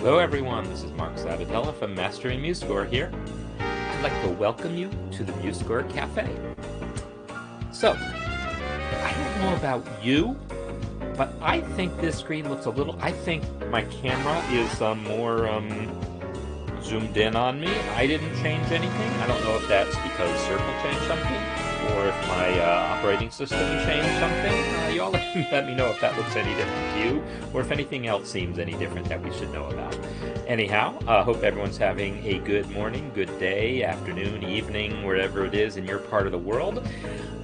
Hello everyone, this is Marc Sabatella from Mastering MuseScore here. I'd like to welcome you to the MuseScore Café. So, I don't know about you, but I think this screen looks a little... I think my camera is more zoomed in on me. I didn't change anything. I don't know if that's because Circle changed something, or if my operating system changed something. You all let me know if that looks any different to you, or if anything else seems any different that we should know about. Anyhow, hope everyone's having a good morning, good day, afternoon, evening, wherever it is in your part of the world.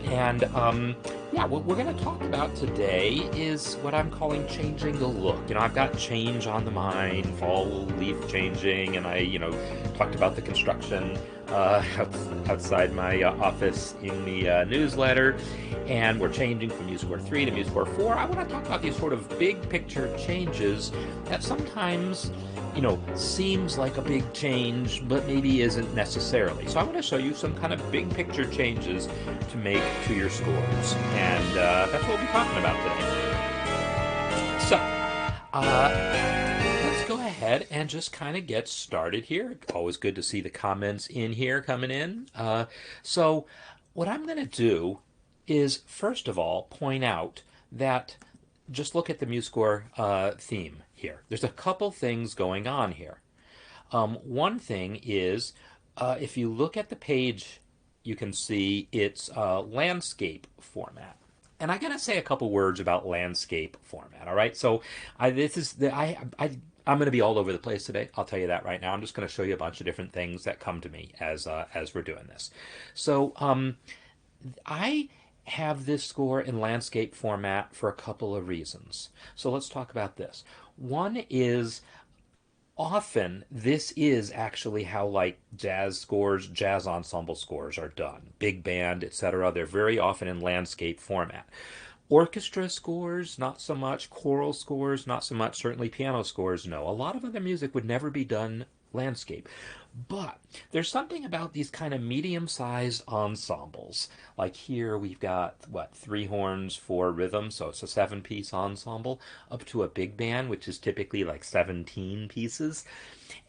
And yeah, what we're going to talk about today is what I'm calling changing the look. You know, I've got change on the mind, fall leaf changing, and I, talked about the construction outside my office in the newsletter, and we're changing from MuseScore 3 to MuseScore 4. I want to talk about these sort of big picture changes that sometimes, seems like a big change, but maybe isn't necessarily. So I want to show you some kind of big picture changes to make to your scores, and that's what we'll be talking about today. So, let's go ahead and just kind of get started here. Always good to see the comments in here coming in. So what I'm going to do is, first of all, point out that just look at the MuseScore theme here. There's a couple things going on here. One thing is, if you look at the page, you can see it's landscape format. And I gotta say a couple words about landscape format. All right, so I'm going to be all over the place today. I'll tell you that right now. I'm just going to show you a bunch of different things that come to me as we're doing this. So I have this score in landscape format for a couple of reasons. So let's talk about this. One is, often this is actually how like jazz scores, jazz ensemble scores are done. Big band, etc. They're very often in landscape format. Orchestra scores, not so much. Choral scores, not so much. Certainly piano scores, no. A lot of other music would never be done landscape. But there's something about these kind of medium-sized ensembles. Like here we've got, 3 horns, 4 rhythms, so it's a 7-piece ensemble, up to a big band, which is typically like 17 pieces.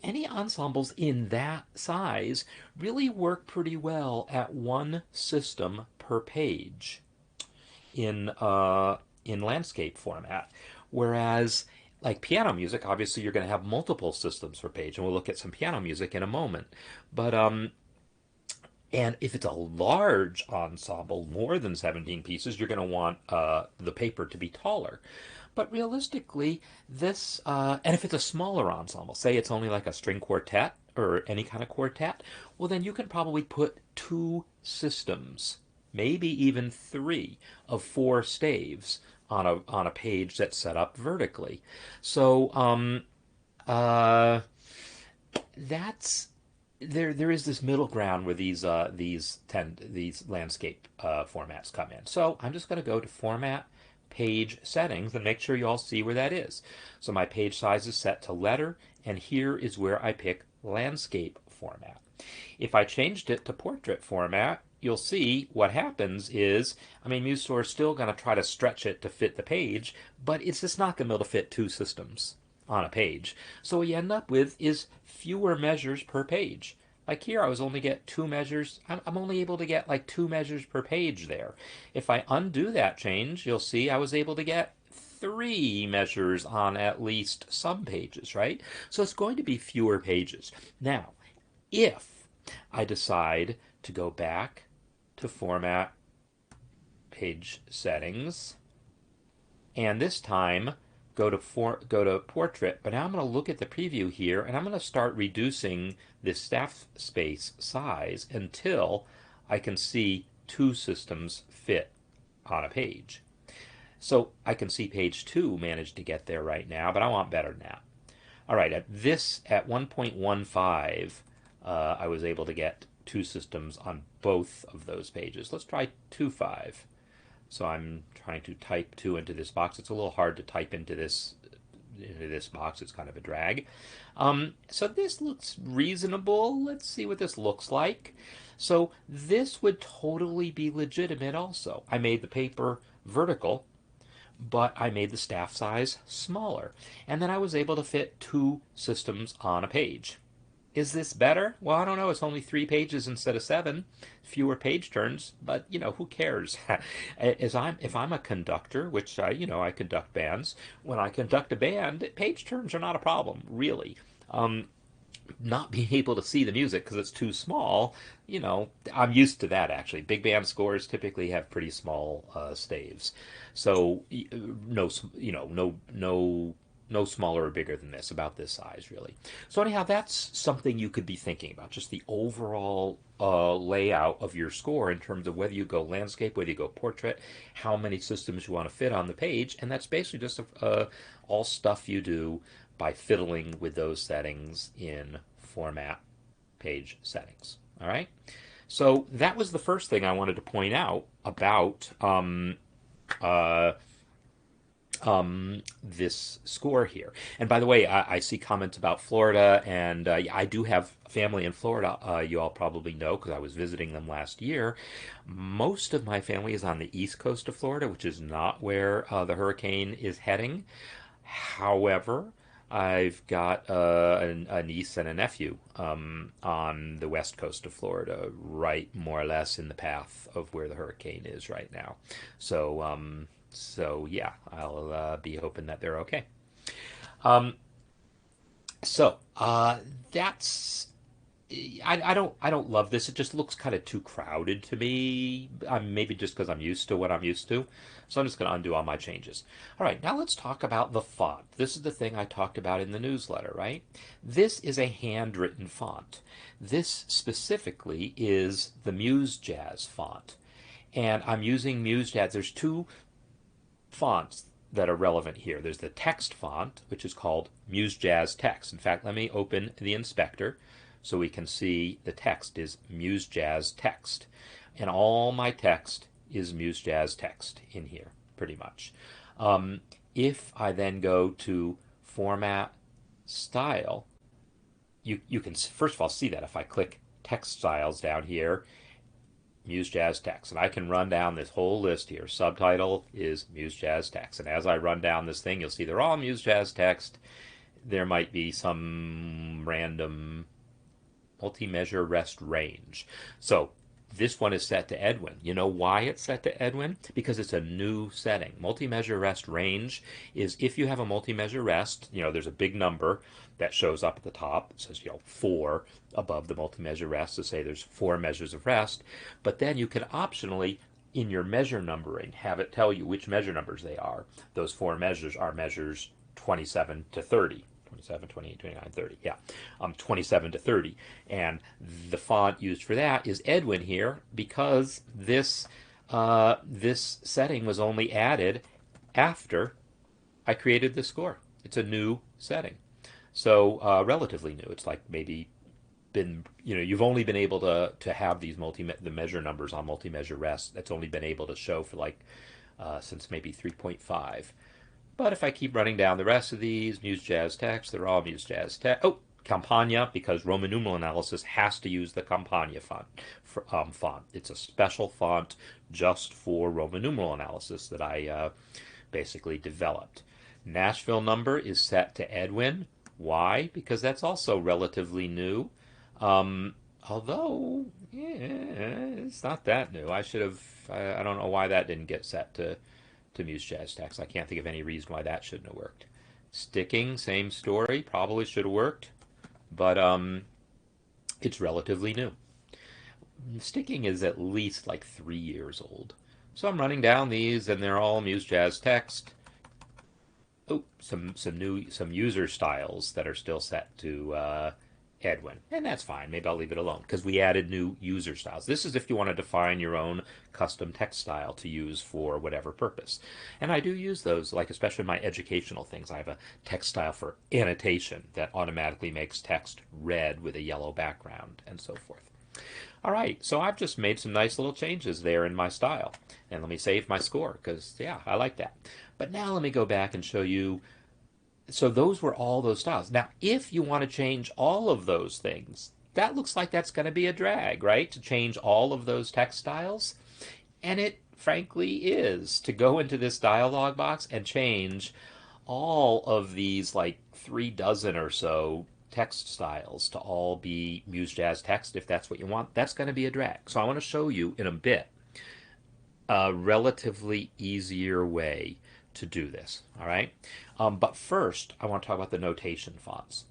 Any ensembles in that size really work pretty well at one system per page in landscape format. Whereas like piano music, obviously you're going to have multiple systems per page, and we'll look at some piano music in a moment. But and if it's a large ensemble, more than 17 pieces, you're going to want the paper to be taller. But realistically, this and if it's a smaller ensemble, say it's only like a string quartet or any kind of quartet, well then you can probably put 2 systems, maybe even 3 of 4 staves on a page that's set up vertically. So that's there is this middle ground where these landscape formats come in. So I'm just going to go to Format, Page Settings, and make sure you all see where that is. So my page size is set to letter, and here is where I pick landscape format. If I changed it to portrait format, you'll see what happens is, MuseScore is still going to try to stretch it to fit the page, but it's just not going to be able to fit 2 systems on a page. So what you end up with is fewer measures per page. Like here, I was only get 2 measures. I'm only able to get like 2 measures per page there. If I undo that change, you'll see I was able to get 3 measures on at least some pages, right? So it's going to be fewer pages. Now, if I decide to go back to Format, Page Settings, and this time go to Portrait, but now I'm going to look at the preview here, and I'm going to start reducing this staff space size until I can see 2 systems fit on a page. So I can see page 2 managed to get there right now, but I want better than that. All right, at 1.15, I was able to get 2 systems on both of those pages. Let's try 2.5. So I'm trying to type 2 into this box. It's a little hard to type into this box. It's kind of a drag. So this looks reasonable. Let's see what this looks like. So this would totally be legitimate also. I made the paper vertical, but I made the staff size smaller. And then I was able to fit 2 systems on a page. Is this better? Well, I don't know. It's only 3 pages instead of 7, fewer page turns, but who cares? If I'm a conductor, which I conduct bands, when I conduct a band, page turns are not a problem, really. Um, Not being able to see the music because it's too small, I'm used to that actually. Big band scores typically have pretty small staves, so no, no smaller or bigger than this, about this size really. So anyhow, that's something you could be thinking about, just the overall layout of your score in terms of whether you go landscape, whether you go portrait, how many systems you want to fit on the page, and that's basically just all stuff you do by fiddling with those settings in format page settings. All right. So that was the first thing I wanted to point out about uh, this score here. And by the way, I see comments about Florida, and I do have family in Florida. You all probably know because I was visiting them last year. Most of my family is on the east coast of Florida, which is not where the hurricane is heading. However, I've got a niece and a nephew on the west coast of Florida, right more or less in the path of where the hurricane is right now. So yeah, I'll be hoping that they're okay. Um, so that's I don't love this. It just looks kind of too crowded to me. Maybe just because I'm used to what I'm used to. So I'm just going to undo all my changes. All right, now let's talk about the font. This is the thing I talked about in the newsletter, right? This is a handwritten font. This specifically is the MuseJazz font. And I'm using MuseJazz. There's 2 fonts that are relevant here. There's the text font, which is called MuseJazz Text. In fact, let me open the inspector so we can see the text is MuseJazz Text. And all my text is MuseJazz Text in here, pretty much. If I then go to Format Style, you can first of all see that if I click Text Styles down here, MuseJazz Text. And I can run down this whole list here. Subtitle is MuseJazz Text. And as I run down this thing, you'll see they're all MuseJazz Text. There might be some random multi-measure rest range. So this one is set to Edwin. You know why it's set to Edwin? Because it's a new setting. Multi-measure rest range is if you have a multi-measure rest, there's a big number that shows up at the top. It says, 4 above the multi-measure rest to say there's 4 measures of rest. But then you can optionally, in your measure numbering, have it tell you which measure numbers they are. Those 4 measures are measures 27 to 30. 27, 28, 29, 30. Yeah. 27 to 30. And the font used for that is Edwin here because this setting was only added after I created this score. It's a new setting. So relatively new. It's like maybe been, you've only been able to have these the measure numbers on multi-measure rest. That's only been able to show for since maybe 3.5. But if I keep running down the rest of these, MuseJazz Text, they're all MuseJazz Text. Oh, Campagna, because Roman numeral analysis has to use the Campagna font. It's a special font just for Roman numeral analysis that I basically developed. Nashville number is set to Edwin. Why? Because that's also relatively new. Although, it's not that new. I should have, I don't know why that didn't get set to MuseJazz Text. I can't think of any reason why that shouldn't have worked. Sticking, same story, probably should have worked, but it's relatively new. Sticking is at least 3 years old. So I'm running down these, and they're all MuseJazz Text. Oh, some user styles that are still set to Edwin, and that's fine. Maybe I'll leave it alone because we added new user styles. This is if you want to define your own custom text style to use for whatever purpose. And I do use those, especially my educational things. I have a text style for annotation that automatically makes text red with a yellow background and so forth. All right, so I've just made some nice little changes there in my style. And let me save my score because, yeah, I like that. But now let me go back and show you. So those were all those styles. Now, if you want to change all of those things, that looks like that's going to be a drag, right? To change all of those text styles. And it frankly, is to go into this dialog box and change all of these like 3 dozen or so text styles to all be MuseJazz text if that's what you want. That's going to be a drag. So I want to show you in a bit a relatively easier way to do this. All right. But first, I want to talk about the notation fonts.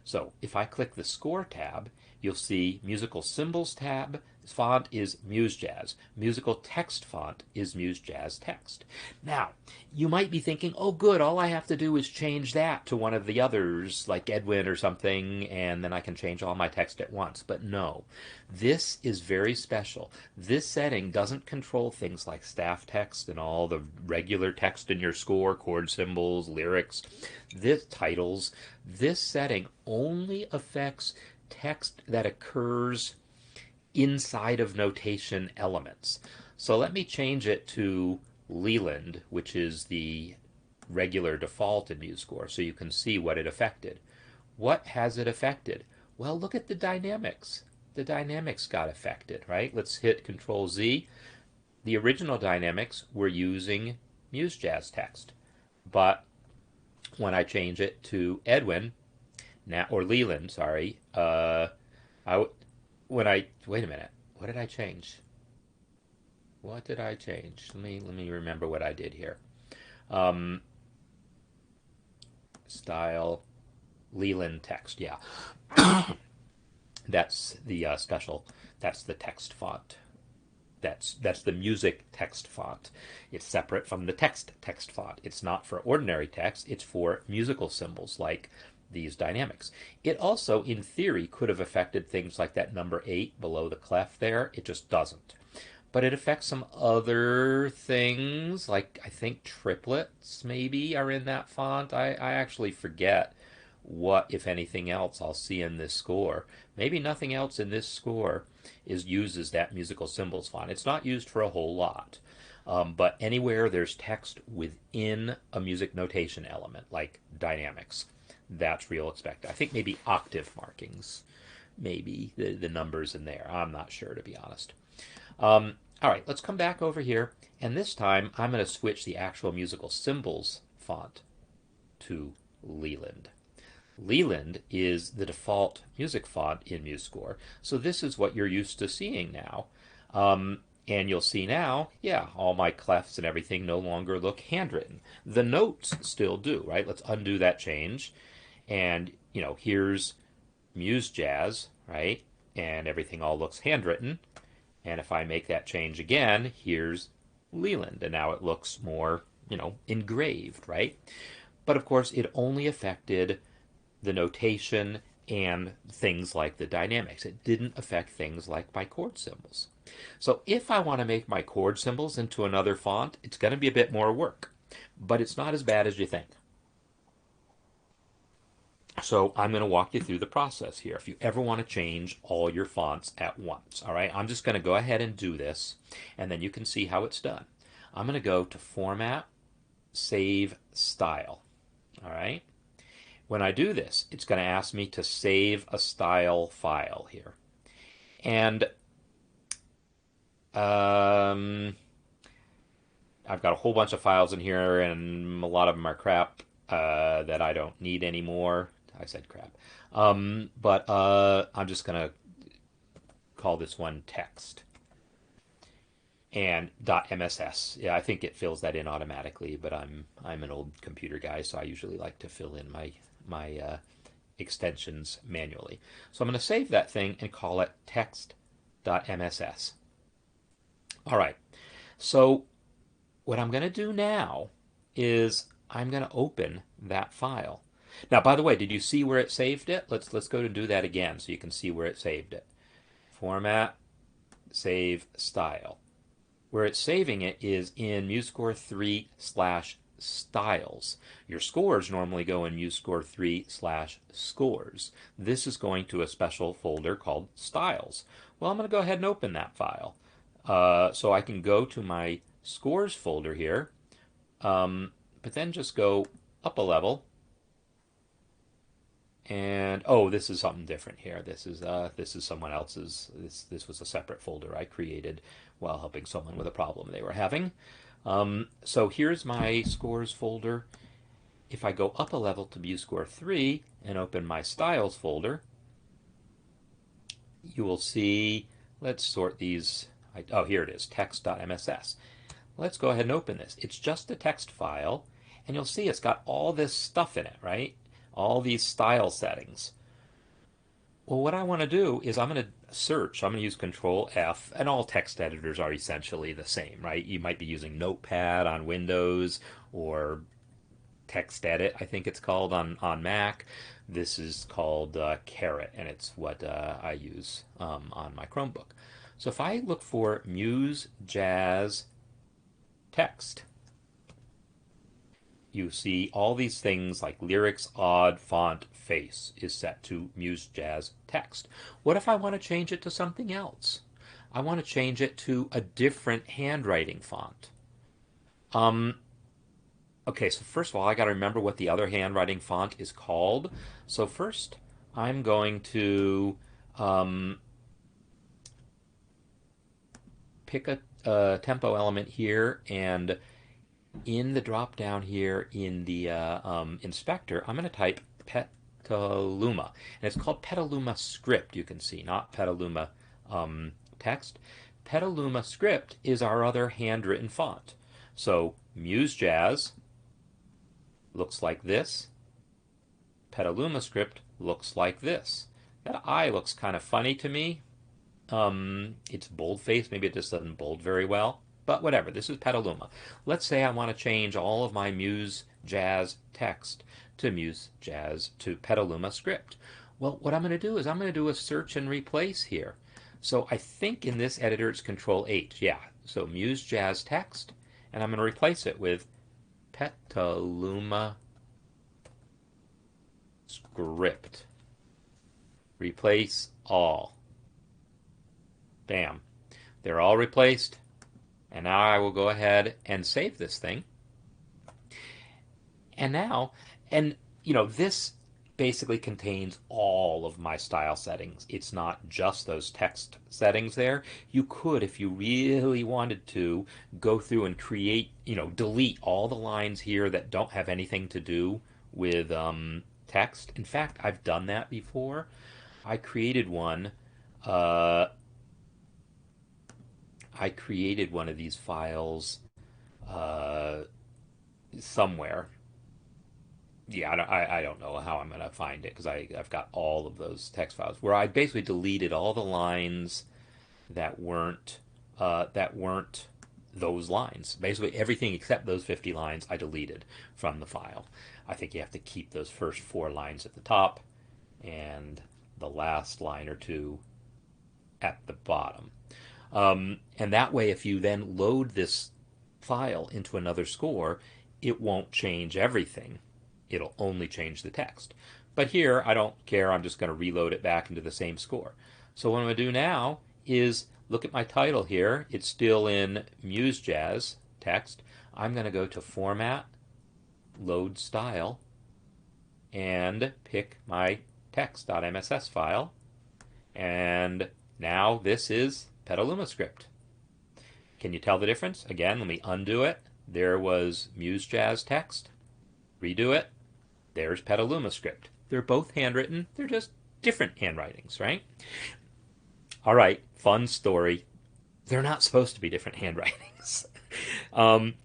So if I click the Score tab, you'll see Musical Symbols tab. Font is MuseJazz. Musical Text font is MuseJazz Text. Now, you might be thinking, oh, good, all I have to do is change that to one of the others, like Edwin or something, and then I can change all my text at once. But no, this is very special. This setting doesn't control things like staff text and all the regular text in your score, chord symbols, lyrics, this titles. This setting only affects text that occurs inside of notation elements. So let me change it to Leland, which is the regular default in MuseScore, so you can see what it affected. What has it affected? Well, look at the dynamics. The dynamics got affected, right? Let's hit Control Z. The original dynamics were using MuseJazz text, but when I change it to Edwin, now or Leland, sorry, I when I wait a minute, what did I change? What did I change? Let me remember what I did here. Um, Style Leland text, yeah. That's the special. That's the text font. That's the music text font. It's separate from the text font. It's not for ordinary text. It's for musical symbols like these dynamics. It also, in theory, could have affected things like that number 8 below the clef there. It just doesn't. But it affects some other things, like I think triplets maybe are in that font. I actually forget what, if anything else, I'll see in this score. Maybe nothing else in this score uses that musical symbols font. It's not used for a whole lot. But anywhere there's text within a music notation element, like dynamics, that's real expected. I think maybe octave markings, maybe the numbers in there. I'm not sure, to be honest. All right, let's come back over here, and this time I'm going to switch the actual musical symbols font to Leland. Leland is the default music font in MuseScore, so this is what you're used to seeing now. And you'll see now, yeah, all my clefs and everything no longer look handwritten. The notes still do, right? Let's undo that change. And, here's MuseJazz, right? And everything all looks handwritten. And if I make that change again, here's Leland. And now it looks more, engraved, right? But of course, it only affected the notation and things like the dynamics. It didn't affect things like my chord symbols. So if I want to make my chord symbols into another font, it's going to be a bit more work, but it's not as bad as you think. So I'm going to walk you through the process here if you ever want to change all your fonts at once. All right, I'm just going to go ahead and do this, and then you can see how it's done. I'm going to go to Format, Save Style. All right. When I do this, it's going to ask me to save a style file here. And I've got a whole bunch of files in here, and a lot of them are crap that I don't need anymore. I said crap. But I'm just going to call this one text. And .mss. Yeah, I think it fills that in automatically, but I'm an old computer guy, so I usually like to fill in my extensions manually. So I'm going to save that thing and call it text.mss. All right. So what I'm going to do now is I'm going to open that file. Now, by the way, did you see where it saved it? Let's go to do that again so you can see where it saved it. Format, save style. Where it's saving it is in MuseScore 3/styles. Your scores normally go in MuseScore 3/scores. This is going to a special folder called styles. Well, I'm going to go ahead and open that file. So I can go to my scores folder here, but then just go up a level And oh, this is something different here. This is someone else's. This was a separate folder I created while helping someone with a problem they were having. So here's my scores folder. If I go up a level to MuseScore 3 and open my styles folder, you will see, let's sort these. Oh, here it is, text.mss. Let's go ahead and open this. It's just a text file, and you'll see it's got all this stuff in it, right? All these style settings. Well, what I want to do is I'm going to search. I'm going to use Control F, and all text editors are essentially the same, right? You might be using Notepad on Windows or TextEdit, I think it's called on Mac. This is called Caret, and it's what I use on my Chromebook. So if I look for Muse Jazz Text, you see all these things like lyrics, odd, font, face is set to Muse Jazz Text. What if I want to change it to something else? I want to change it to a different handwriting font. Um, okay, so first of all, I got to remember what the other handwriting font is called. So first, I'm going to um, pick a tempo element here, and in the drop down here in the inspector, I'm going to type Petaluma, and it's called Petaluma Script. You can see, not Petaluma text. Petaluma Script is our other handwritten font. So Muse Jazz looks like this. Petaluma Script looks like this. That I looks kind of funny to me. It's boldface. Maybe it just doesn't bold very well. But whatever, this is Petaluma. Let's say I want to change all of my Muse Jazz text to Muse Jazz to Petaluma Script. Well, what I'm going to do is I'm going to do a search and replace here. So I think in this editor it's Control H. Yeah, so Muse Jazz text, and I'm going to replace it with Petaluma Script. Replace all. Bam. They're all replaced. And now I will go ahead and save this thing. And now, and you know, this basically contains all of my style settings. It's not just those text settings there. You could, if you really wanted to, go through and create, you know, delete all the lines here that don't have anything to do with text. In fact, I've done that before. I created one. I created one of these files uh, somewhere. Yeah, I don't know how I'm going to find it because I've got all of those text files where I basically deleted all the lines that weren't those lines. Basically, everything except those 50 lines I deleted from the file. I think you have to keep those first 4 lines at the top and the last line or two at the bottom. And that way, if you then load this file into another score, it won't change everything. It'll only change the text. But here, I don't care. I'm just going to reload it back into the same score. So what I'm going to do now is look at my title here. It's still in Muse Jazz text. I'm going to go to Format, Load Style, and pick my text.mss file. And now this is Petaluma Script. Can you tell the difference? Again, let me undo it. There was Muse Jazz text. Redo it. There's Petaluma Script. They're both handwritten. They're just different handwritings, right? All right, fun story. They're not supposed to be different handwritings. um,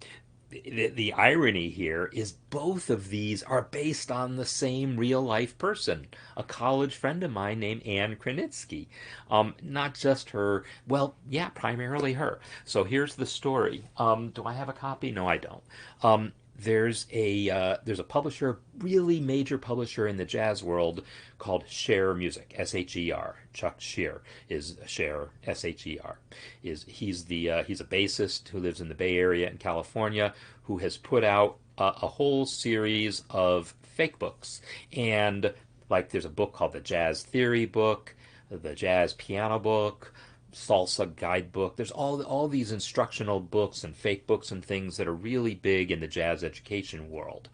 the irony here is both of these are based on the same real life person, a college friend of mine named Anne Kranitsky. Not just her, well, yeah, primarily her. So here's the story. Do I have a copy? No, I don't. There's a publisher, really major publisher in the jazz world called Sher Music, Sher. Chuck Sher is Sher, Sher. He's a bassist who lives in the Bay Area in California, who has put out a whole series of fake books. And like there's a book called the Jazz Theory Book, the Jazz Piano Book, salsa guidebook. There's all these instructional books and fake books and things that are really big in the jazz education world.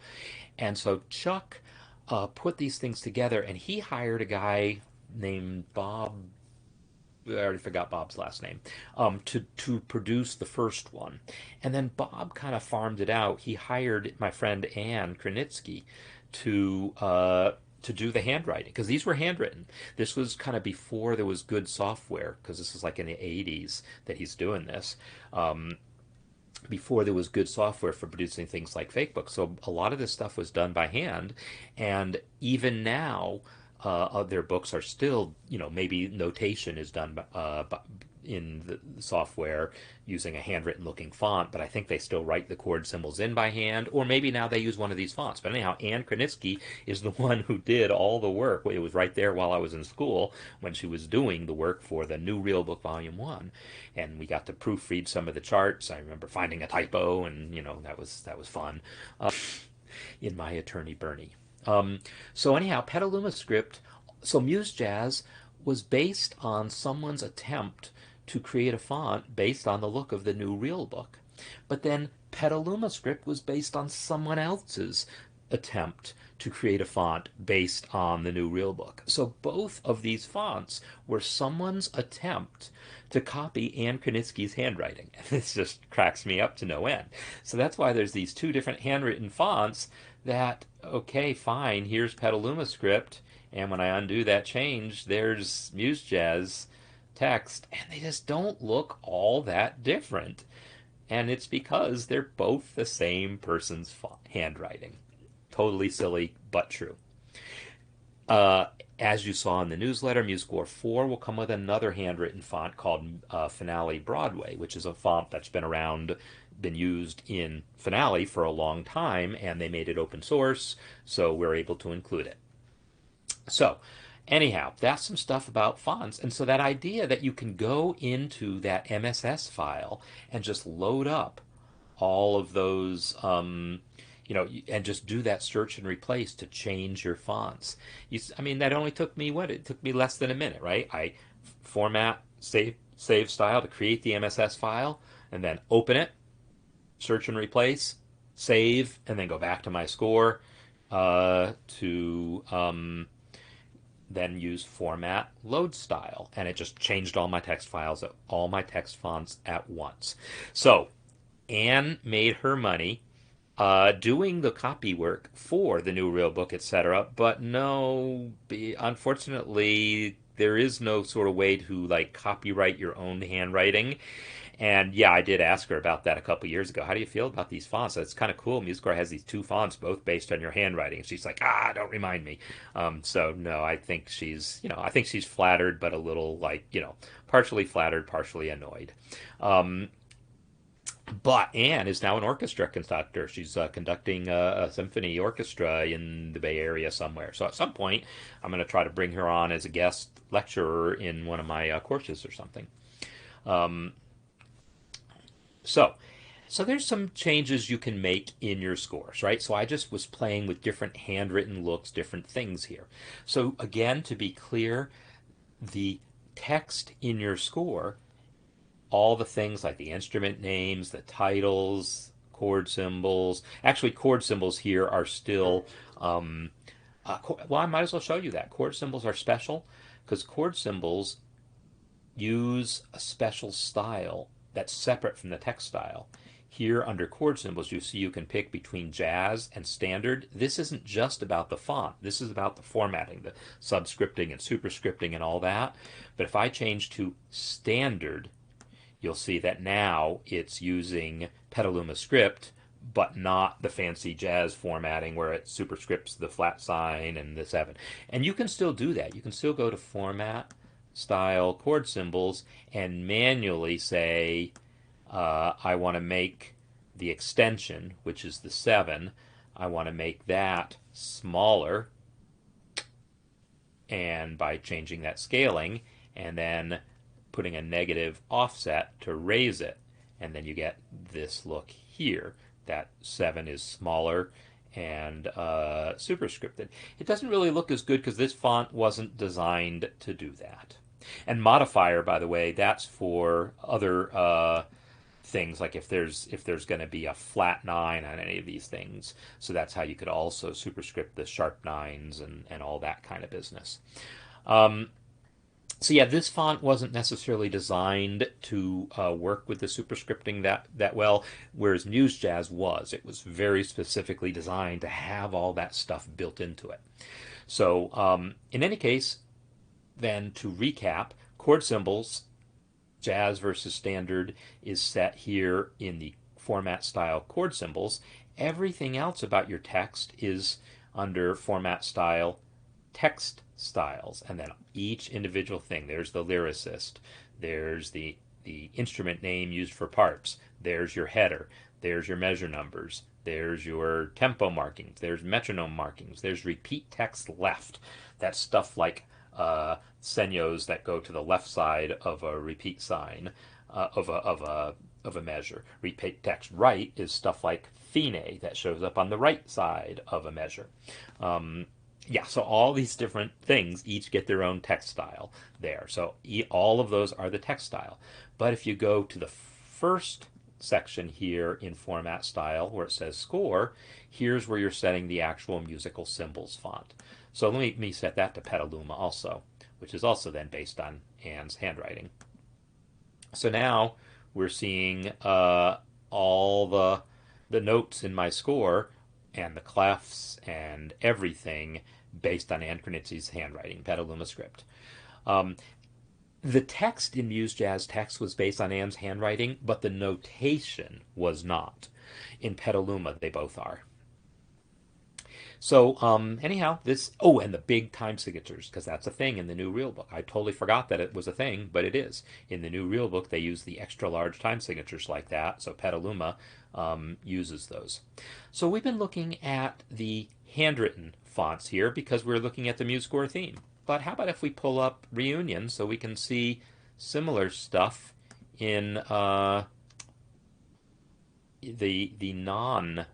And so Chuck put these things together, and he hired a guy named Bob. I already forgot Bob's last name, to produce the first one, and then Bob kind of farmed it out. He hired my friend Ann Krenitsky to to do the handwriting because these were handwritten. This was kind of before there was good software because this is like in the '80s that he's doing this. Before there was good software for producing things like fake books. So a lot of this stuff was done by hand, and even now, their books are still, maybe notation is done in the software using a handwritten looking font, but I think they still write the chord symbols in by hand, or maybe now they use one of these fonts. But anyhow, Anne Krenitsky is the one who did all the work. It was right there while I was in school when she was doing the work for the New Real Book Volume 1. And we got to proofread some of the charts. I remember finding a typo, and that was fun in my attorney Bernie. So anyhow, Petaluma script. So Muse Jazz was based on someone's attempt to create a font based on the look of the New Real Book. But then Petaluma script was based on someone else's attempt to create a font based on the New Real Book. So both of these fonts were someone's attempt to copy Anne Krenitsky's handwriting. And this just cracks me up to no end. So that's why there's these two different handwritten fonts that, okay, fine, here's Petaluma script, and when I undo that change, there's Muse Jazz text, and they just don't look all that different. And it's because they're both the same person's handwriting. Totally silly, but true. Uh, as you saw in the newsletter, MuseScore 4 will come with another handwritten font called Finale Broadway, which is a font that's been used in Finale for a long time, and they made it open source, so we're able to include it. So, anyhow, that's some stuff about fonts. And so that idea that you can go into that MSS file and just load up all of those, and just do that search and replace to change your fonts. I mean, that only took me, what? It took me less than a minute, right? I format, save style to create the MSS file, and then open it, search and replace, save, and then go back to my score to then use format load style, and it just changed all my text files, all my text fonts at once. So Anne made her money doing the copy work for the New Real Book, etc. But no, unfortunately, there is no sort of way to like copyright your own handwriting. And yeah, I did ask her about that a couple years ago. How do you feel about these fonts? It's kind of cool. MuseScore has these two fonts, both based on your handwriting. And she's like, don't remind me. So no, I think she's flattered, but a little like, partially flattered, partially annoyed. Um, but Anne is now an orchestra conductor. She's conducting a symphony orchestra in the Bay Area somewhere. So at some point, I'm going to try to bring her on as a guest lecturer in one of my courses or something. Um, so, so there's some changes you can make in your scores, right? So I just was playing with different handwritten looks, different things here. So again, to be clear, the text in your score, all the things like the instrument names, the titles, chord symbols. Actually, chord symbols here are still. Well, I might as well show you that. Chord symbols are special because chord symbols use a special style that's separate from the text style. Here under chord symbols, you see you can pick between jazz and standard. This isn't just about the font. This is about the formatting, the subscripting and superscripting and all that. But if I change to standard, you'll see that now it's using Petaluma script, but not the fancy jazz formatting where it superscripts the flat sign and the 7. And you can still do that. You can still go to format, style, chord symbols, and manually say, I want to make the extension, which is the 7, I want to make that smaller, and by changing that scaling, and then putting a negative offset to raise it, and then you get this look here. That 7 is smaller and superscripted. It doesn't really look as good because this font wasn't designed to do that. And modifier, by the way, that's for other things like if there's going to be a flat 9 on any of these things. So that's how you could also superscript the sharp 9s and all that kind of business. So yeah, this font wasn't necessarily designed to work with the superscripting that well, whereas MuseJazz was. It was very specifically designed to have all that stuff built into it. So in any case, then to recap, chord symbols, jazz versus standard, is set here in the format style chord symbols. Everything else about your text is under format style text styles, and then each individual thing. There's the lyricist, there's the instrument name used for parts, there's your header, there's your measure numbers, there's your tempo markings, there's metronome markings, there's repeat text left. That's stuff like senyos that go to the left side of a repeat sign of a measure. Repeat text right is stuff like fine that shows up on the right side of a measure. Yeah, so all these different things each get their own text style there. So all of those are the text style. But if you go to the first section here in format style where it says score, here's where you're setting the actual musical symbols font. So let me set that to Petaluma also, which is also then based on Anne's handwriting. So now we're seeing all the notes in my score and the clefs and everything based on Anne Kranitzy's handwriting, Petaluma script. The text in MuseJazz text was based on Anne's handwriting, but the notation was not. In Petaluma, they both are. So anyhow, this, oh, and the big time signatures, because that's a thing in the new real book. I totally forgot that it was a thing, but it is. In the new real book, they use the extra large time signatures like that, so Petaluma uses those. So we've been looking at the handwritten fonts here because we're looking at the MuseScore theme. But how about if we pull up Reunion so we can see similar stuff in the non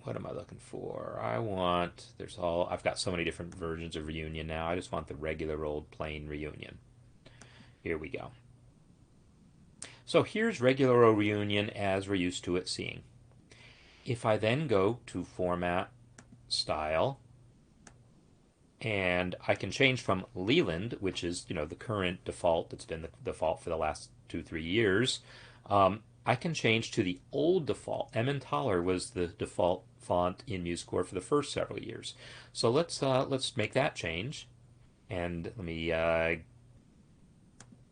what am I looking for? I've got so many different versions of Reunion now. I just want the regular old plain Reunion. Here we go. So here's regular old Reunion as we're used to it seeing. If I then go to Format, Style, and I can change from Leland, which is the current default that's been the default for the last 2-3 years. I can change to the old default. Emmentaler was the default font in MuseScore for the first several years. So let's make that change, and let me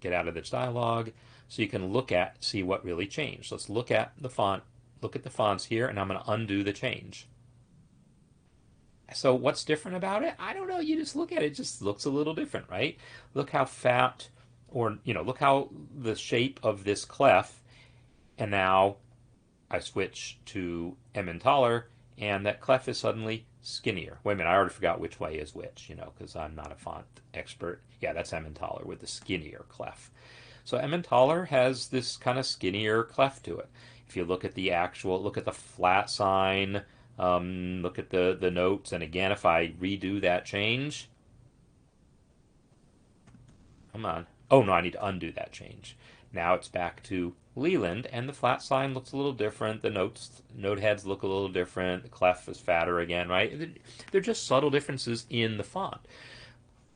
get out of this dialog so you can see what really changed. Let's look at the fonts here, and I'm going to undo the change. So what's different about it? I don't know. You just look at it. It just looks a little different, right? Look how fat, or look how the shape of this clef. And now I switch to Emmentaler, and that clef is suddenly skinnier. Wait a minute, I already forgot which way is which, because I'm not a font expert. Yeah, that's Emmentaler with the skinnier clef. So Emmentaler has this kind of skinnier clef to it. If you look at the flat sign, look at the notes, and again, if I redo that change, come on. Oh no, I need to undo that change. Now it's back to Leland, and the flat sign looks a little different. The note heads look a little different. The clef is fatter again, right? They're just subtle differences in the font.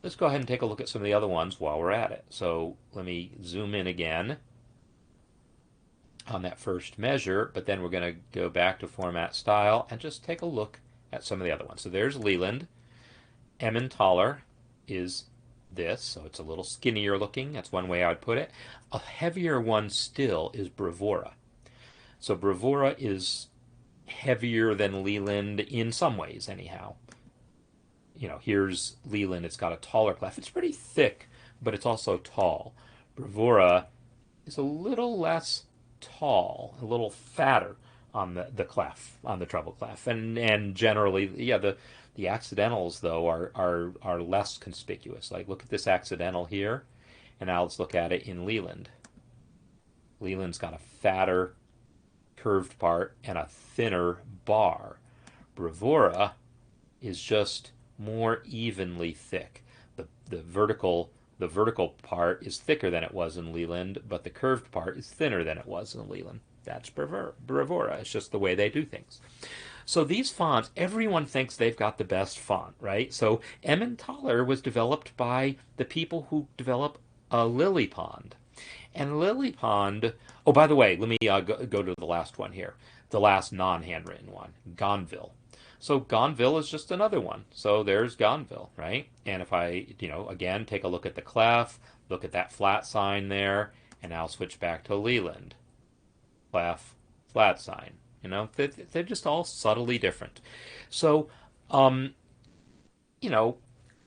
Let's go ahead and take a look at some of the other ones while we're at it. So let me zoom in again on that first measure, but then we're going to go back to Format Style and just take a look at some of the other ones. So there's Leland. Emmentaler is this, so it's a little skinnier looking. That's one way I would put it. A heavier one still is Bravura. So Bravura is heavier than Leland in some ways, anyhow. Here's Leland. It's got a taller clef. It's pretty thick, but it's also tall. Bravura is a little less tall, a little fatter on the clef, on the treble clef, and generally, yeah, the accidentals though are less conspicuous. Like look at this accidental here, and now let's look at it in Leland. Leland's got a fatter curved part and a thinner bar. Bravura is just more evenly thick. The vertical The vertical part is thicker than it was in Leland, but the curved part is thinner than it was in Leland. That's bravura. It's just the way they do things. So these fonts, everyone thinks they've got the best font, right? So Emmentaler was developed by the people who develop Lily Pond. And Lily Pond, oh, by the way, let me go to the last one here, the last non-handwritten one, Gonville. So Gonville is just another one. So there's Gonville, right? And if I, again, take a look at the clef, look at that flat sign there, and I'll switch back to Leland. Clef, flat sign. They're just all subtly different. So, um, you know,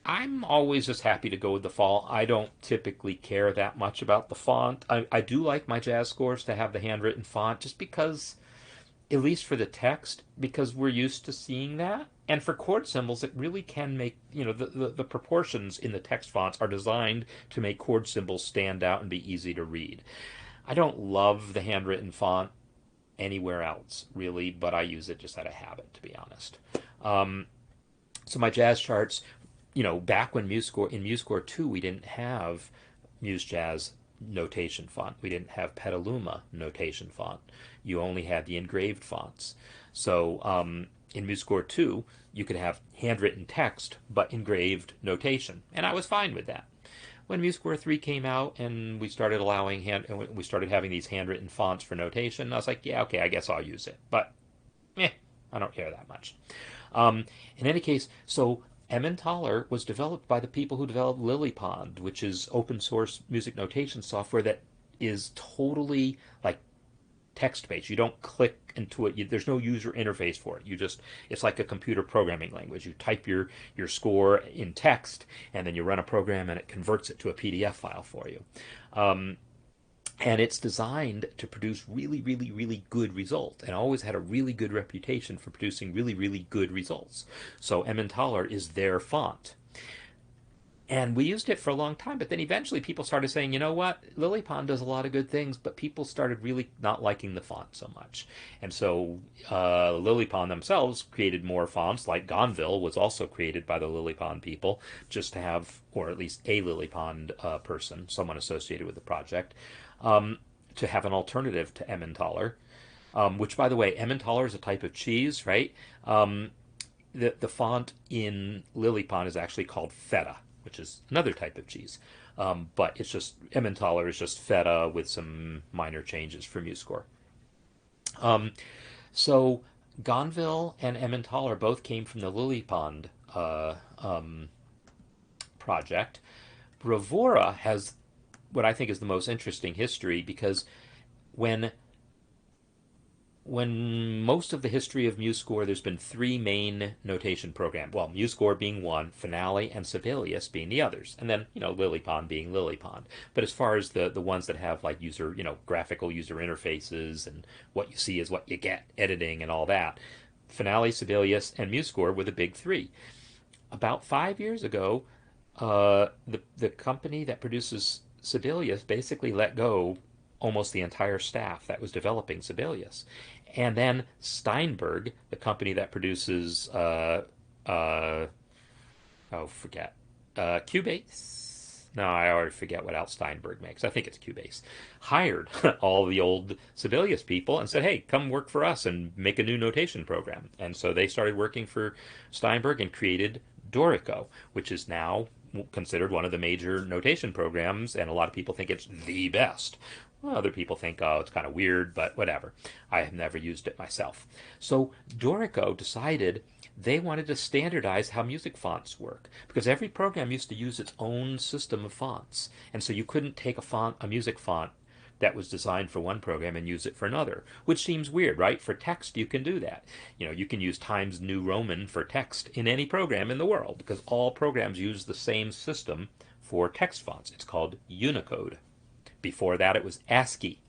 I'm always just happy to go with the font. I don't typically care that much about the font. I do like my jazz scores to have the handwritten font just because, at least for the text, because we're used to seeing that. And for chord symbols, it really can make, the proportions in the text fonts are designed to make chord symbols stand out and be easy to read. I don't love the handwritten font anywhere else, really, but I use it just out of habit, to be honest. Um, so my jazz charts, back when MuseScore 2, we didn't have Muse Jazz notation font. We didn't have Petaluma notation font. You only had the engraved fonts. So in MuseScore 2, you could have handwritten text but engraved notation, and I was fine with that. When MuseScore 3 came out and we started having these handwritten fonts for notation, I was like, yeah, okay, I guess I'll use it. But I don't care that much. In any case, so Emmentaler was developed by the people who developed LilyPond, which is open source music notation software that is totally like text based. You don't click into it. There's no user interface for it. It's like a computer programming language. You type your score in text, and then you run a program, and it converts it to a PDF file for you. Um, and it's designed to produce really, really, really good results, and always had a really good reputation for producing really, really good results. So Emmentaler is their font. And we used it for a long time, but then eventually people started saying, you know what, LilyPond does a lot of good things, but people started really not liking the font so much. And so LilyPond themselves created more fonts, like Gonville was also created by the LilyPond people, just to have, or at least a LilyPond person, someone associated with the project, to have an alternative to Emmentaler, which, by the way, Emmentaler is a type of cheese, right? The font in LilyPond is actually called feta, which is another type of cheese. But it's just Emmentaler is just feta with some minor changes for MuseScore. Um, so Gonville and Emmentaler both came from the LilyPond project. Bravura has what I think is the most interesting history because when most of the history of MuseScore, there's been three main notation programs. Well, MuseScore being one, Finale and Sibelius being the others, and then LilyPond being LilyPond. But as far as the ones that have like graphical user interfaces and what you see is what you get, editing and all that, Finale, Sibelius, and MuseScore were the big three. About 5 years ago, the company that produces Sibelius basically let go almost the entire staff that was developing Sibelius. And then Steinberg, the company that produces, forget, Cubase? No, I already forget what else Steinberg makes. I think it's Cubase. Hired all the old Sibelius people and said, hey, come work for us and make a new notation program. And so they started working for Steinberg and created Dorico, which is now considered one of the major notation programs, and a lot of people think it's the best. Well, other people think, oh, it's kind of weird, but whatever. I have never used it myself. So Dorico decided they wanted to standardize how music fonts work because every program used to use its own system of fonts, and so you couldn't take a music font that was designed for one program and use it for another, which seems weird, right? For text, you can do that. You can use Times New Roman for text in any program in the world because all programs use the same system for text fonts. It's called Unicode. Before that, it was ASCII,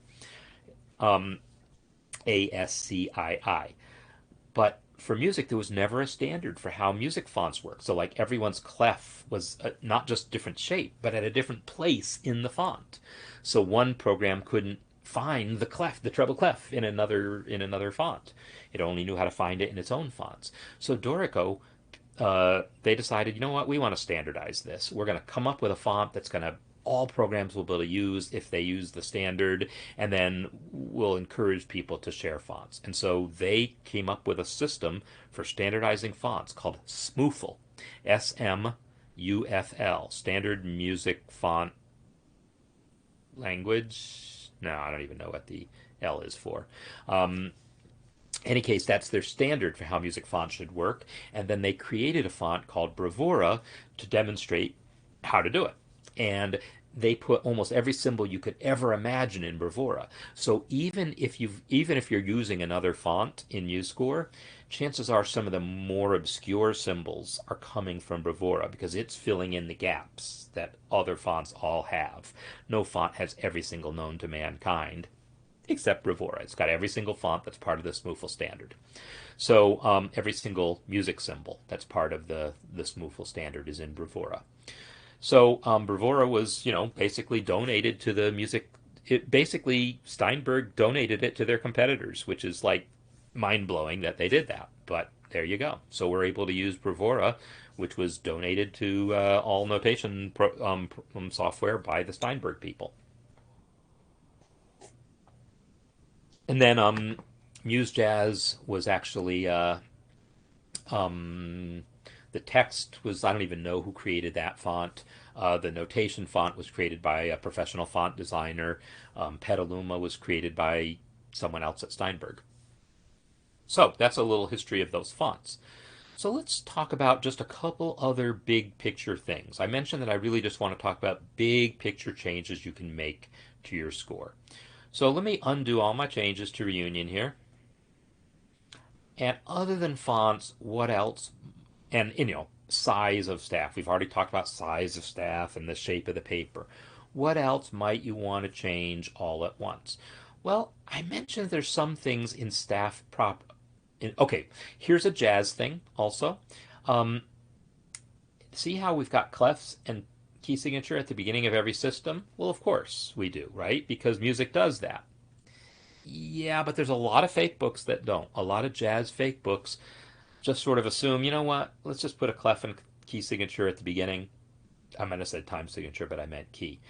ASCII. But for music, there was never a standard for how music fonts work. So, like, everyone's clef was not just different shape, but at a different place in the font. So one program couldn't find the clef, the treble clef, in another font. It only knew how to find it in its own fonts. So Dorico they decided, you know what, we want to standardize this. We're going to come up with a font that's going to all programs will be able to use if they use the standard, and then we'll encourage people to share fonts. And so they came up with a system for standardizing fonts called SMUFL, SMUFL, Standard Music Font Language. No, I don't even know what the L is for. Any case, that's their standard for how music fonts should work. And then they created a font called Bravura to demonstrate how to do it. And they put almost every symbol you could ever imagine in Bravura. So even if you're using another font in MuseScore, chances are some of the more obscure symbols are coming from Bravura because it's filling in the gaps that other fonts all have. No font has every single known to mankind except Bravura. It's got every single font that's part of the SMUFL standard. So every single music symbol that's part of the SMUFL standard is in Bravura. So Bravura was, basically donated to the music. Basically, Steinberg donated it to their competitors, which is like mind-blowing that they did that. But there you go. So we're able to use Bravura, which was donated to all notation software by the Steinberg people. And then MuseJazz was actually the text was, I don't even know who created that font. The notation font was created by a professional font designer. Petaluma was created by someone else at Steinberg. So that's a little history of those fonts. So let's talk about just a couple other big picture things. I mentioned that I really just want to talk about big picture changes you can make to your score. So let me undo all my changes to Reunion here. And other than fonts, what else? And, size of staff. We've already talked about size of staff and the shape of the paper. What else might you want to change all at once? Well, I mentioned there's some things in staff okay, here's a jazz thing also. Um, See how we've got clefs and key signature at the beginning of every system? Well, of course we do, right? Because music does that. Yeah, but there's a lot of fake books that don't. A lot of jazz fake books just sort of assume, you know what, let's just put a clef and key signature at the beginning. I might have said time signature, but I meant key.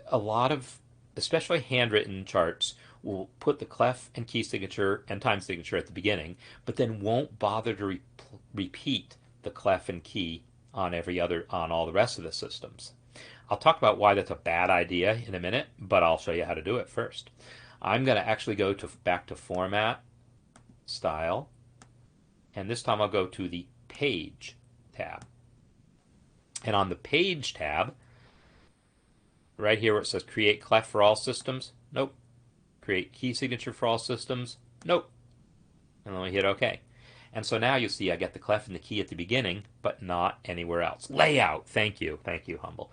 A lot of, especially handwritten charts, will put the clef and key signature and time signature at the beginning, but then won't bother to repeat the clef and key on all the rest of the systems. I'll talk about why that's a bad idea in a minute, but I'll show you how to do it first. I'm going to actually go back to Format, Style, and this time I'll go to the Page tab. And on the Page tab, right here where it says Create Clef for all systems, nope. Create key signature for all systems, nope. And then we hit OK. And so now you see I get the clef and the key at the beginning, but not anywhere else. Layout, thank you, Humble.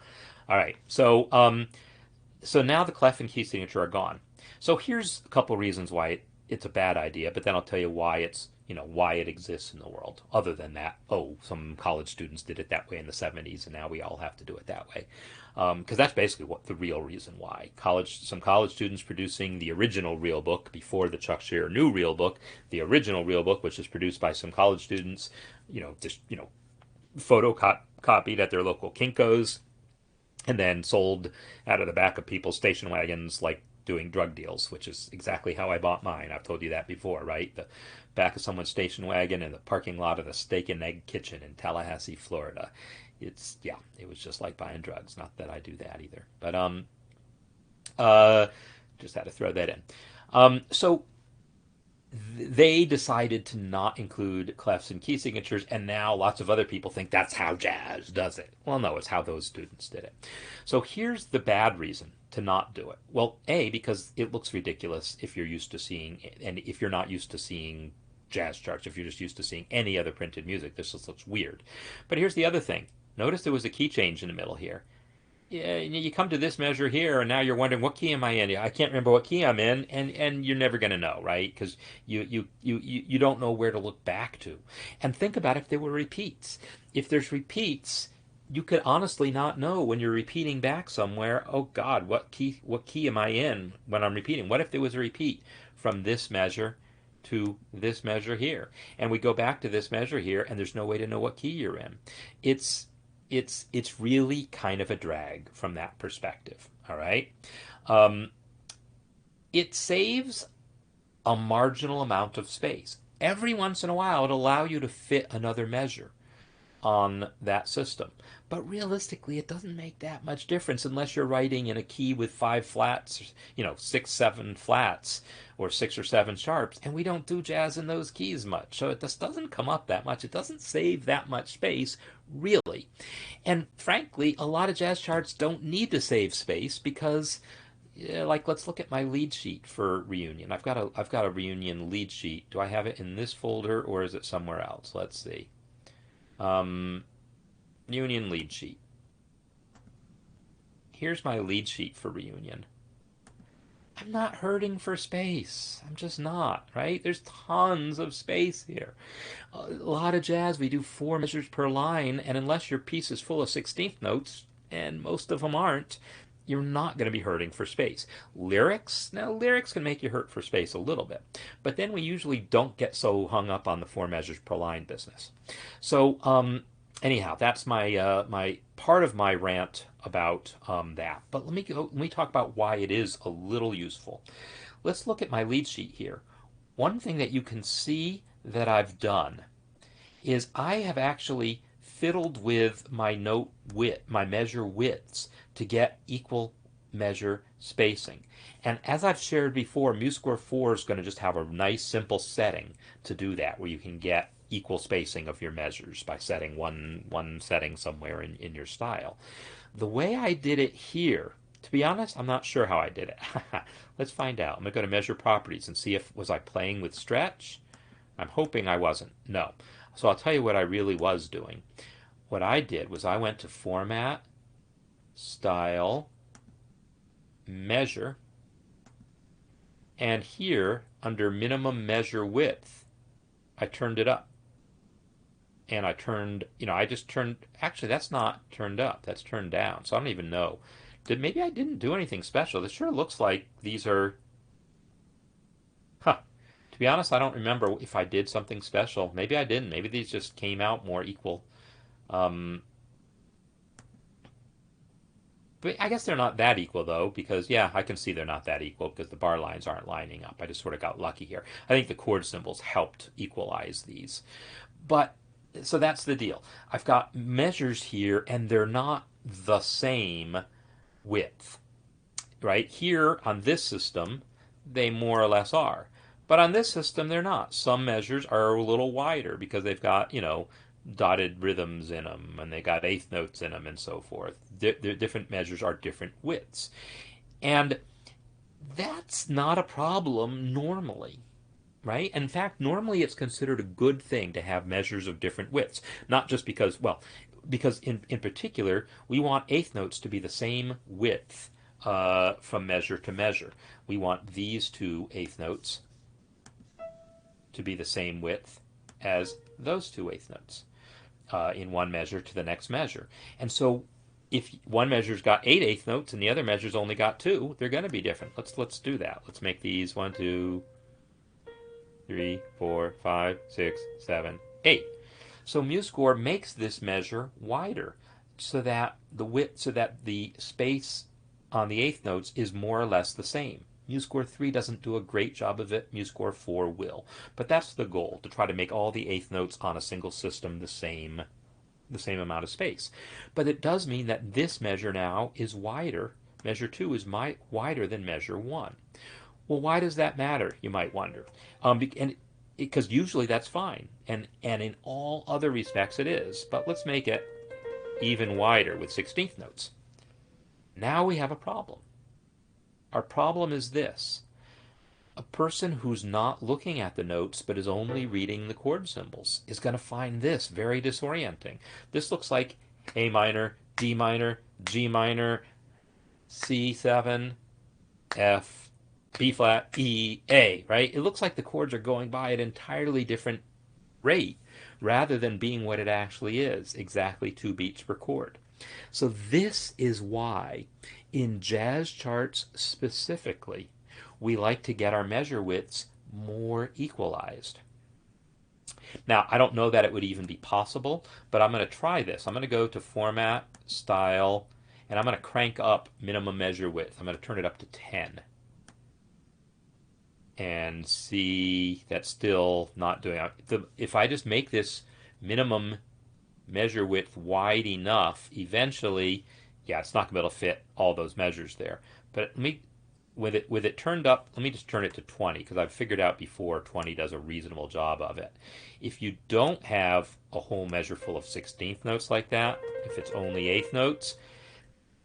All right, so now the clef and key signature are gone. So here's a couple reasons why it's a bad idea, but then I'll tell you why why it exists in the world. Other than that, some college students did it that way in the 70s, and now we all have to do it that way. Because that's basically what the real reason why. Some college students producing the original real book before the Chuck Shear new real book, the original real book, which is produced by some college students, photocopied at their local Kinko's, and then sold out of the back of people's station wagons like doing drug deals, which is exactly how I bought mine. I've told you that before, right? The back of someone's station wagon in the parking lot of the Steak and Egg Kitchen in Tallahassee, Florida. It was just like buying drugs. Not that I do that either, but just had to throw that in. So they decided to not include clefs and key signatures, and now lots of other people think that's how jazz does it. Well, no, it's how those students did it. So here's the bad reason to not do it. Well, A, because it looks ridiculous if you're used to seeing, and if you're not used to seeing jazz charts, if you're just used to seeing any other printed music, this just looks weird. But here's the other thing. Notice there was a key change in the middle here. Yeah, you come to this measure here, and now you're wondering, what key am I in? I can't remember what key I'm in, and you're never going to know, right? Because you don't know where to look back to. And think about if there were repeats. If there's repeats, you could honestly not know when you're repeating back somewhere. Oh God, what key am I in when I'm repeating? What if there was a repeat from this measure to this measure here. And we go back to this measure here, and there's no way to know what key you're in. It's it's really kind of a drag from that perspective. All right. Um, it saves a marginal amount of space. Every once in a while, it'll allow you to fit another measure on that system. But realistically, it doesn't make that much difference unless you're writing in a key with 5 flats, 6, 7 flats, or 6 or 7 sharps, and we don't do jazz in those keys much. So it just doesn't come up that much. It doesn't save that much space, really. And frankly, a lot of jazz charts don't need to save space because like let's look at my lead sheet for reunion. I've got a reunion lead sheet. Do I have it in this folder or is it somewhere else? Let's see. Um, Reunion lead sheet. Here's my lead sheet for reunion. I'm not hurting for space. I'm just not, right? There's tons of space here. A lot of jazz, we do 4 measures per line, and unless your piece is full of 16th notes, and most of them aren't, you're not going to be hurting for space. Lyrics, now lyrics can make you hurt for space a little bit, but then we usually don't get so hung up on the 4 measures per line business. So anyhow, that's my part of my rant about that. But let me talk about why it is a little useful. Let's look at my lead sheet here. One thing that you can see that I've done is I have actually fiddled with my note width, my measure widths to get equal measure spacing. And as I've shared before, MuseScore 4 is going to just have a nice simple setting to do that, where you can get equal spacing of your measures by setting one setting somewhere in your style. The way I did it here, to be honest, I'm not sure how I did it. Let's find out. I'm going to go to measure properties and see if was I playing with stretch. I'm hoping I wasn't. No. So I'll tell you what I really was doing. What I did was I went to Format, Style, Measure, and here under Minimum Measure Width, I turned it up. And I turned, I just turned, actually that's not turned up, that's turned down. So I don't even know. Maybe I didn't do anything special. This sure looks like these are, to be honest, I don't remember if I did something special. Maybe I didn't. Maybe these just came out more equal. But I guess they're not that equal though, because yeah, I can see they're not that equal because the bar lines aren't lining up. I just sort of got lucky here. I think the chord symbols helped equalize these. But so that's the deal. I've got measures here and they're not the same width. Right? Here on this system, they more or less are. But on this system, they're not. Some measures are a little wider because they've got, dotted rhythms in them and they got eighth notes in them and so forth. The different measures are different widths. And that's not a problem normally, right? In fact, normally it's considered a good thing to have measures of different widths, not just because, because in particular, we want eighth notes to be the same width from measure to measure. We want these 2 eighth notes to be the same width as those 2 eighth notes in one measure to the next measure. And so if one measure's got 8 eighth notes and the other measure's only got 2, they're going to be different. Let's do that. Let's make these 1, 2, 3, 4, 5, 6, 7, 8. So MuseScore makes this measure wider so that the space on the eighth notes is more or less the same. MuseScore 3 doesn't do a great job of it. MuseScore 4 will. But that's the goal, to try to make all the eighth notes on a single system the same amount of space. But it does mean that this measure now is wider. Measure 2 is wider than measure 1. Well, why does that matter, you might wonder? Because usually that's fine. And in all other respects it is. But let's make it even wider with 16th notes. Now we have a problem. Our problem is this. A person who's not looking at the notes but is only reading the chord symbols is going to find this very disorienting. This looks like A minor, D minor, G minor, C7, F, B flat, E, A, right? It looks like the chords are going by at an entirely different rate rather than being what it actually is, exactly 2 beats per chord. So this is why in jazz charts specifically, we like to get our measure widths more equalized. Now, I don't know that it would even be possible, but I'm going to try this. I'm going to go to Format, Style, and I'm going to crank up minimum measure width. I'm going to turn it up to 10 and see that's still not doing it. If I just make this minimum measure width wide enough, eventually, yeah, it's not going to be able to fit all those measures there. But let me, with it turned up, let me just turn it to 20 because I've figured out before 20 does a reasonable job of it. If you don't have a whole measure full of 16th notes like that, if it's only eighth notes,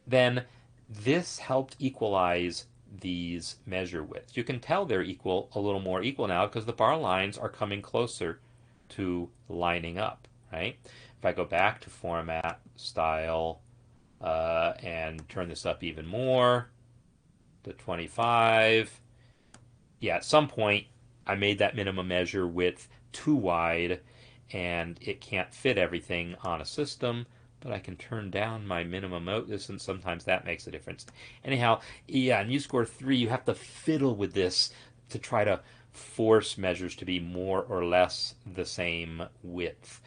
then this helped equalize these measure widths. You can tell they're equal, a little more equal now because the bar lines are coming closer to lining up, right? If I go back to Format, Style, and turn this up even more to 25, yeah, at some point I made that minimum measure width too wide and it can't fit everything on a system, but I can turn down my minimum notice and sometimes that makes a difference. Anyhow, yeah, in MuseScore 3 you have to fiddle with this to try to force measures to be more or less the same width.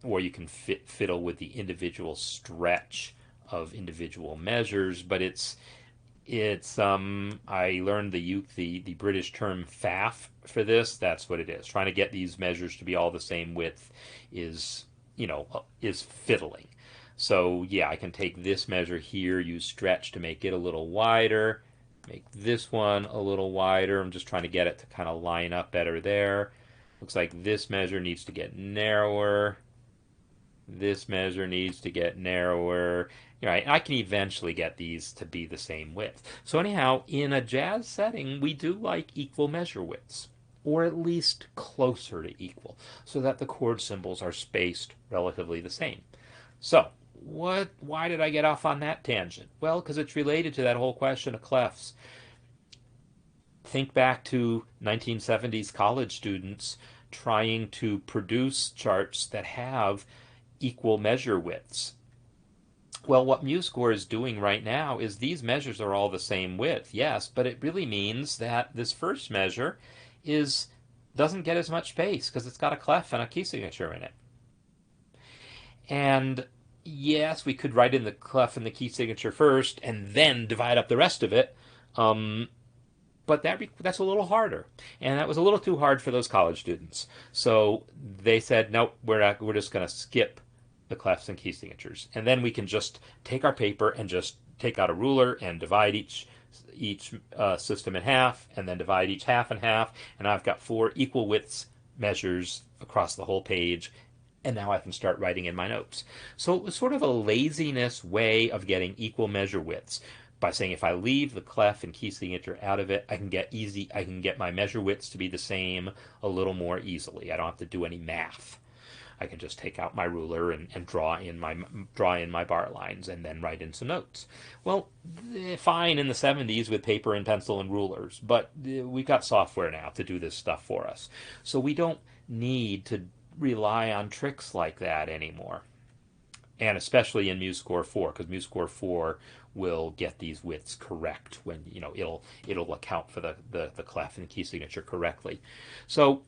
Or you can fiddle with the individual stretch of individual measures, but it's I learned the British term faff for this. That's what it is. Trying to get these measures to be all the same width is is fiddling. So yeah, I can take this measure here, use stretch to make it a little wider, make this one a little wider. I'm just trying to get it to kind of line up better there. Looks like this measure needs to get narrower. This measure needs to get narrower. Right, I can eventually get these to be the same width. So anyhow, in a jazz setting, we do like equal measure widths, or at least closer to equal, so that the chord symbols are spaced relatively the same. So, why did I get off on that tangent? Well, because it's related to that whole question of clefs. Think back to 1970s college students trying to produce charts that have equal measure widths. Well, what MuseScore is doing right now is these measures are all the same width, yes, but it really means that this first measure is doesn't get as much space because it's got a clef and a key signature in it. And yes, we could write in the clef and the key signature first and then divide up the rest of it. Um, but that's a little harder, and that was a little too hard for those college students. So they said, nope, we're not. We're just going to skip the clefs and key signatures, and then we can just take our paper and just take out a ruler and divide each system in half, and then divide each half in half, and I've got 4 equal widths measures across the whole page, and now I can start writing in my notes. So it was sort of a laziness way of getting equal measure widths by saying if I leave the clef and key signature out of it, I can get my measure widths to be the same a little more easily. I don't have to do any math. I can just take out my ruler and draw in my bar lines and then write in some notes. Well, fine in the 70s with paper and pencil and rulers, but we've got software now to do this stuff for us. So we don't need to rely on tricks like that anymore. And especially in MuseScore 4, because MuseScore 4 will get these widths correct when it'll account for the clef and key signature correctly. So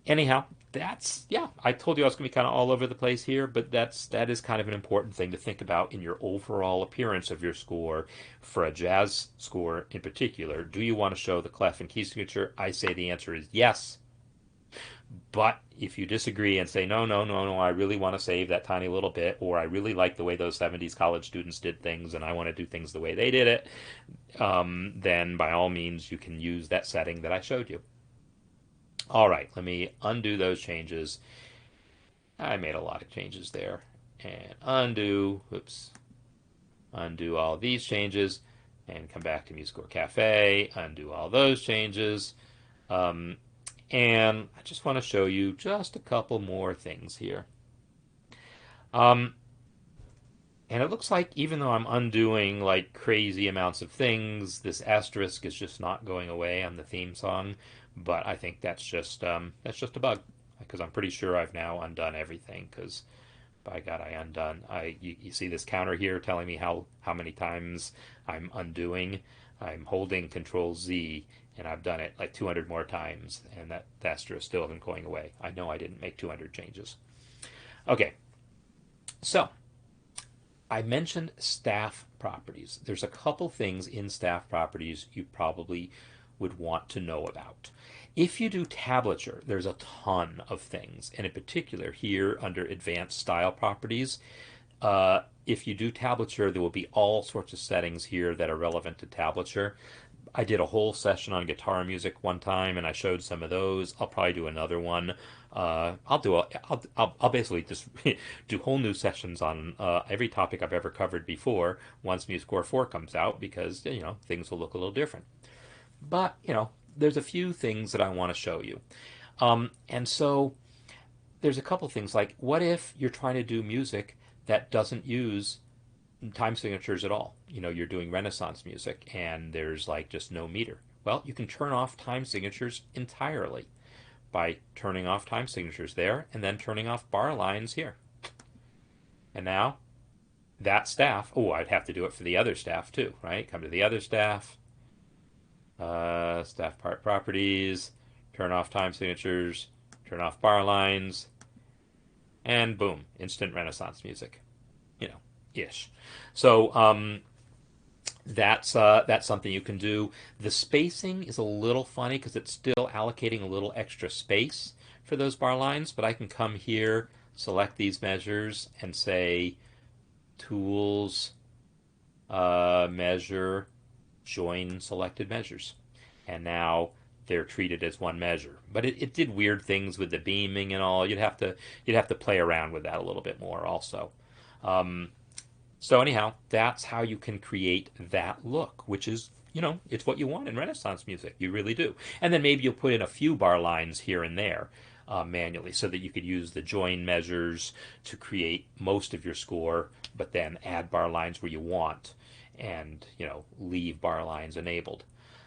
anyhow, that's yeah. I told you I was going to be kind of all over the place here, but that is kind of an important thing to think about in your overall appearance of your score for a jazz score in particular. Do you want to show the clef and key signature? I say the answer is yes. But if you disagree and say, no, no, no, no, I really want to save that tiny little bit, or I really like the way those 70s college students did things and I want to do things the way they did it, then by all means you can use that setting that I showed you. All right, let me undo those changes. I made a lot of changes there. And undo all these changes, and come back to MuseScore Café, undo all those changes. And I just want to show you just a couple more things here. And it looks like even though I'm undoing like crazy amounts of things, this asterisk is just not going away on the theme song. But I think that's just a bug because I'm pretty sure I've now undone everything. Because by God, you see this counter here telling me how many times I'm undoing. I'm holding Control Z And I've done it like 200 more times, and that asterisk still isn't going away. I know I didn't make 200 changes. Okay, so I mentioned staff properties. There's a couple things in staff properties you probably would want to know about. If you do tablature, there's a ton of things, and in particular here under advanced style properties, if you do tablature, there will be all sorts of settings here that are relevant to tablature. I did a whole session on guitar music one time, and I showed some of those. I'll probably do another one. I'll basically just do whole new sessions on every topic I've ever covered before once MuseScore 4 comes out, because things will look a little different. But there's a few things that I want to show you, and so there's a couple things like, what if you're trying to do music that doesn't use time signatures at all? You're doing Renaissance music and there's like just no meter. Well, you can turn off time signatures entirely by turning off time signatures there and then turning off bar lines here. And now that staff, oh, I'd have to do it for the other staff too, right? Come to the other staff, staff part properties, turn off time signatures, turn off bar lines, and boom, instant Renaissance music, ish. So that's something you can do. The spacing is a little funny because it's still allocating a little extra space for those bar lines, but I can come here, select these measures, and say Tools, Measure, Join Selected Measures. And now they're treated as one measure. But it did weird things with the beaming and all. You'd have to play around with that a little bit more also. So anyhow, that's how you can create that look, which is, it's what you want in Renaissance music. You really do. And then maybe you'll put in a few bar lines here and there manually so that you could use the join measures to create most of your score, but then add bar lines where you want and, leave bar lines enabled.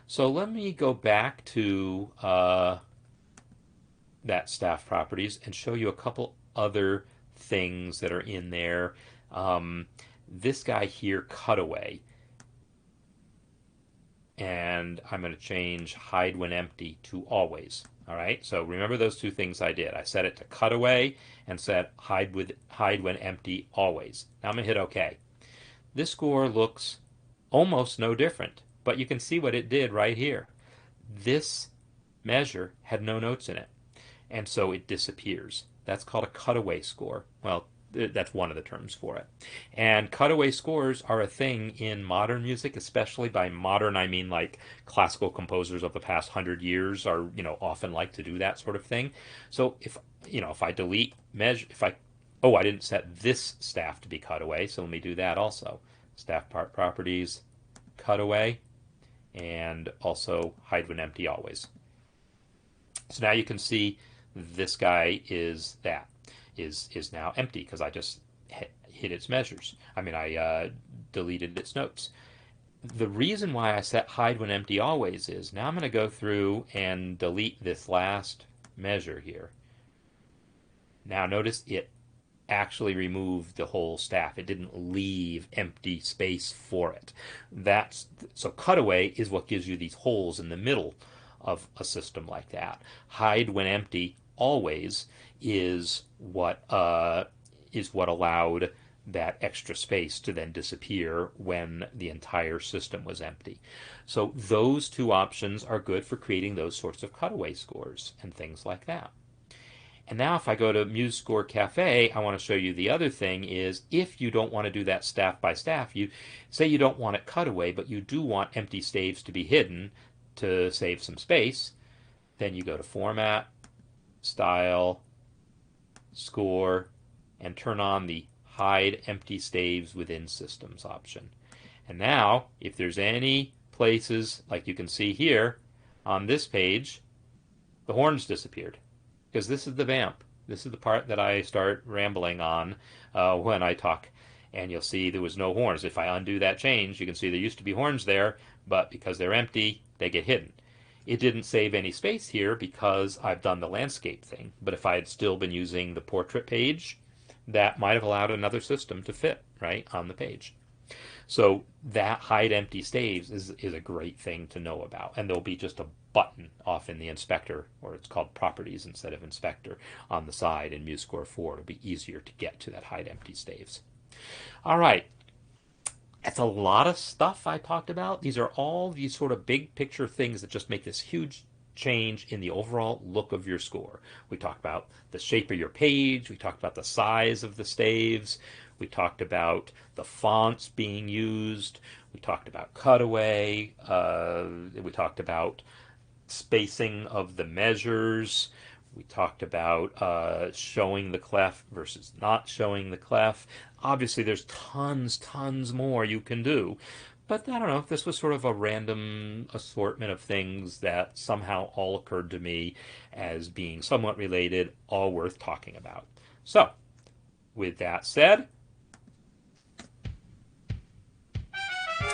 So let me go back to that staff properties and show you a couple other things that are in there. This guy here, cutaway, and I'm going to change hide when empty to always. All right, so remember those two things I did. I set it to cutaway and set hide when empty always. Now I'm going to hit OK. This score looks almost no different, but you can see what it did right here. This measure had no notes in it, and so it disappears. That's called a cutaway score. Well, that's one of the terms for it. And cutaway scores are a thing in modern music, especially by modern I mean like classical composers of the past 100 years are often like to do that sort of thing. So if I delete measure, I didn't set this staff to be cutaway, so let me do that also. Staff part properties, cutaway, and also hide when empty always. So now you can see this guy is now empty because I just hit its measures. I deleted its notes. The reason why I set hide when empty always is now I'm going to go through and delete this last measure here. Now notice it actually removed the whole staff. It didn't leave empty space for it. So cutaway is what gives you these holes in the middle of a system like that. Hide when empty always is what allowed that extra space to then disappear when the entire system was empty. So those two options are good for creating those sorts of cutaway scores and things like that. And now if I go to MuseScore Café, I want to show you the other thing is if you don't want to do that staff by staff, you say you don't want it cutaway, but you do want empty staves to be hidden to save some space, then you go to Format, Style, Score, and turn on the Hide Empty Staves Within Systems option. And now, if there's any places, like you can see here on this page, the horns disappeared. Because this is the vamp. This is the part that I start rambling on when I talk. And you'll see there was no horns. If I undo that change, you can see there used to be horns there, but because they're empty, they get hidden. It didn't save any space here because I've done the landscape thing. But if I had still been using the portrait page, that might have allowed another system to fit, right, on the page. So that hide empty staves is a great thing to know about. And there'll be just a button off in the inspector, or it's called properties instead of inspector, on the side in MuseScore 4. It'll be easier to get to that hide empty staves. All right, that's a lot of stuff I talked about. These are all these sort of big picture things that just make this huge change in the overall look of your score. We talked about the shape of your page. We talked about the size of the staves. We talked about the fonts being used. We talked about cutaway. We talked about spacing of the measures. We talked about showing the clef versus not showing the clef. Obviously, there's tons more you can do. But I don't know, this was sort of a random assortment of things that somehow all occurred to me as being somewhat related, all worth talking about. So, with that said,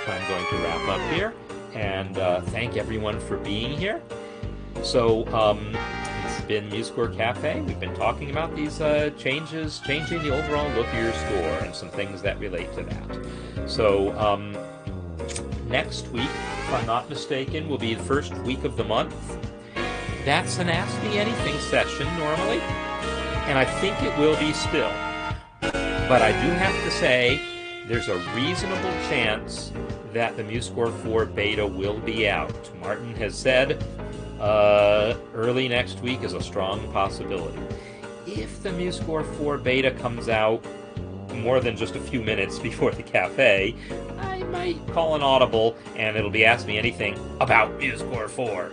I'm going to wrap up here and thank everyone for being here. So, it's been MuseScore Cafe. We've been talking about these changes, changing the overall look of your score and some things that relate to that. So, next week, if I'm not mistaken, will be the first week of the month. That's an Ask Me Anything session normally, and I think it will be still. But I do have to say, there's a reasonable chance that the MuseScore 4 beta will be out. Martin has said early next week is a strong possibility. If the MuseScore 4 beta comes out more than just a few minutes before the cafe, I might call an audible and it'll be Ask Me Anything about MuseScore 4.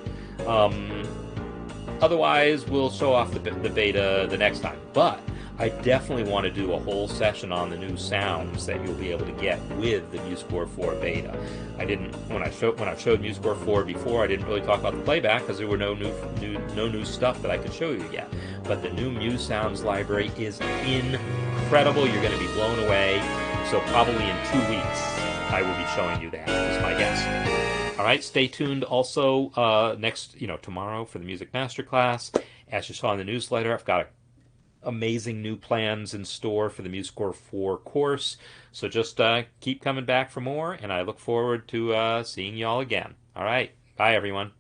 Otherwise, we'll show off the beta the next time. But I definitely want to do a whole session on the new sounds that you'll be able to get with the MuseScore 4 beta. I didn't when I showed MuseScore 4 before. I didn't really talk about the playback because there were no new stuff that I could show you yet. But the new Muse Sounds library is incredible. You're going to be blown away. So probably in 2 weeks, I will be showing you that. Is my guess. All right. Stay tuned. Also, tomorrow for the Music Masterclass. As you saw in the newsletter, I've got amazing new plans in store for the MuseScore 4 course. So just keep coming back for more, and I look forward to seeing y'all again. All right. Bye, everyone.